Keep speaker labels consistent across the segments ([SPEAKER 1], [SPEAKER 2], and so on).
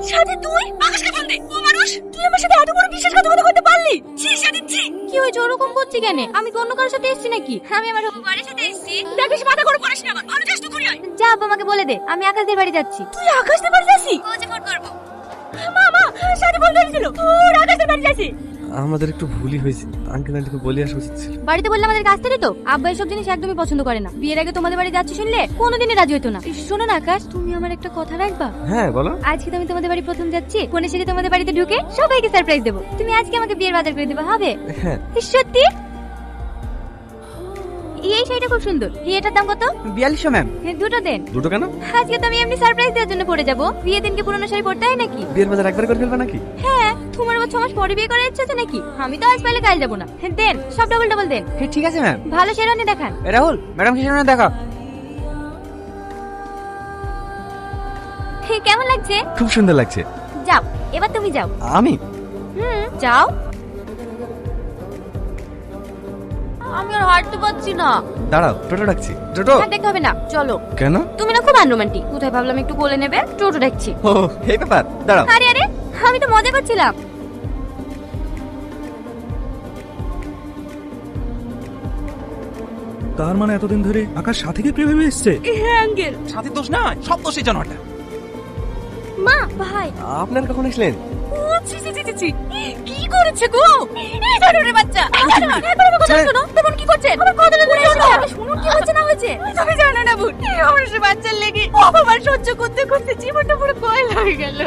[SPEAKER 1] সাথে তুই আকাশকে ফোন দে। ও মানুষ, তুই আমার সাথে এত বড় বিশ্বাসঘাতকতা করতে পারলি? ছি সাদিন ছি। কি হয়েছে ওরকম করছিস কেন? আমি কি অন্য কারোর সাথে এসেছি নাকি? আমি আমার বাড়ির সাথে এসেছি। দেখিস মাথা গরম করিস না আমার। ভালো যাস তো ঘুরে আয়। যা আব্বা আমাকে বলে দে আমি আকাশদের বাড়ি যাচ্ছি। তুই আকাশদের বাড়ি যাচ্ছিস? কোচে ফোন করব। মামা সাথে বলতে দিছিল ওর আকাশদের বাড়ি যাচ্ছি।
[SPEAKER 2] আমাদের একটু ভুলই হয়েছে, আঙ্কেল আন্টিকে বলে আসা উচিত ছিল।
[SPEAKER 1] বাড়িতে বললে আমাদের কাছ থেকে তো আব্বা এসব জিনিস একদমই পছন্দ করে না। বিয়ের আগে তোমাদের বাড়ি যাচ্ছি শুনলে কোনোদিনই রাজি হতো না। শোনো না আকাশ, তুমি আমার একটা কথা রাখবা?
[SPEAKER 2] হ্যাঁ বলো।
[SPEAKER 1] আজকে তো আমি তোমাদের বাড়ি প্রথম যাচ্ছি, ফোনে সেরে তোমাদের বাড়িতে ঢুকে সবাইকে সারপ্রাইজ দেবো। তুমি আজকে আমাকে বিয়ের বাজার করে দেবে, হবে?
[SPEAKER 2] হ্যাঁ
[SPEAKER 1] সত্যি? এই শাড়িটা খুব সুন্দর। এটার দাম কত?
[SPEAKER 3] 4200 ম্যাম।
[SPEAKER 1] দুটো দেন।
[SPEAKER 2] দুটো কেন?
[SPEAKER 1] আজকে তো আমি এমনি সারপ্রাইজ দেওয়ার জন্য পরে যাবো। বিয়ের দিনকে পুরনো শাড়ি পরতে হয় নাকি?
[SPEAKER 2] বিয়ের বাজার একবার করে ফেলবে নাকি?
[SPEAKER 1] হ্যাঁ, তোমার আবার 6 মাস পরে বিয়ে করার ইচ্ছা আছে নাকি? আমি তো আজ পাইলে কাল যাবো না। দেন, সব ডাবল ডাবল দেন।
[SPEAKER 3] ঠিক আছে ম্যাম।
[SPEAKER 1] ভালো শেরওয়ানি দেখান।
[SPEAKER 3] রাহুল ম্যাডাম কি শুনে দেখা।
[SPEAKER 1] কেমন লাগছে?
[SPEAKER 2] খুব সুন্দর লাগছে।
[SPEAKER 1] যাও, এবার তুমি যাও।
[SPEAKER 2] আমি?
[SPEAKER 1] যাও। আমি আর হাঁটতে পারছি না।
[SPEAKER 2] দাঁড়াও, টোটো ডাকছি। টোটো?
[SPEAKER 1] আর দেখতে হবে না, চলো।
[SPEAKER 2] কেন?
[SPEAKER 1] তুমি না খুব আনরোমান্টিক। কোথায় ভাবলাম একটু কোলে নেবে, টোটো ডাকছি।
[SPEAKER 2] ও এই ব্যাপার, দাঁড়াও।
[SPEAKER 1] আরে আরে, আমি তো মজা করছিলাম।
[SPEAKER 4] তার মানে এতদিন ধরে আকাশ সাথীকে প্রেমে ভেবে এসছে।
[SPEAKER 1] হ্যাঁ আঙ্কেল।
[SPEAKER 5] সাথে দোষ না, সব দোষই জানোয়ারটা।
[SPEAKER 1] মা, ভাই।
[SPEAKER 2] আপনার কখন আসলেন?
[SPEAKER 1] ও ছি ছি ছি ছি, কি করেছে গো এই জানোরে বাচ্চা? একবার আমার কথা শোনো। তখন কি করছেন? আমার কথাটা শোনো। আগে শুনুন কি হচ্ছে না হচ্ছে। তুমি জানো না বোন, এই আমার সে বাচ্চার লেগে অপমান সহ্য করতে করতে জীবনটা পুরো কয়লা হয়ে গেল।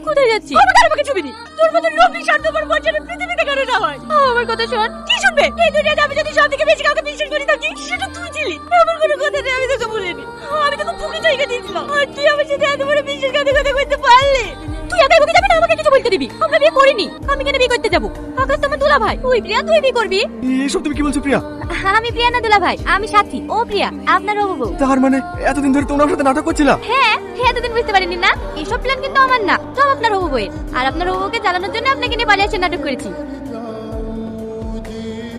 [SPEAKER 1] কোথায় যাচ্ছি? আমাকে ছবি দি। তোর মতো লোভী স্বার্থপর বজ্জার পৃথিবীতে কেন না হয়? আমার কথা শোন। কি শুনবে? এই দুনিয়াতে আমি যদি সব থেকে বেশি কাউকে বিশ্বাস করি থাকি, সেটা তুই ছিলি। এমন কোনো কথা নেই আমি তোকে বলিনি। আমি তোকে বুকে জায়গা দিয়েছিলাম। আর তুই আমার সাথে এত বড় বিশ্বাসঘাতকতা করতে পারলি? তুই একাই বুকে যাবি না আমাকে কিছু বলতে দিবি? আমরা বিয়ে করিনি। আমি কেন বিয়ে করতে যাবো? আকাশ তো আমার দুলা ভাই। তুই প্রিয়া, তুই বিয়ে করবি?
[SPEAKER 2] এসব তুমি কি বলছো প্রিয়া?
[SPEAKER 1] আমি প্রিয়া না দুলা ভাই, আমি সাথী। ও প্রিয়া, আপনার হবু বউ।
[SPEAKER 2] তার মানে এতদিন ধরে তোমার সাথে নাটক করছিলা?
[SPEAKER 1] হ্যাঁ, এতদিন বুঝতে পারিনি না? এসব প্ল্যান কিন্তু আমার না, সব আপনার হবু বউয়ের। আর আপনার হবুকে জ্বালানোর জন্য আপনাকে নিয়ে পালিয়ে আসে নাটক করেছি।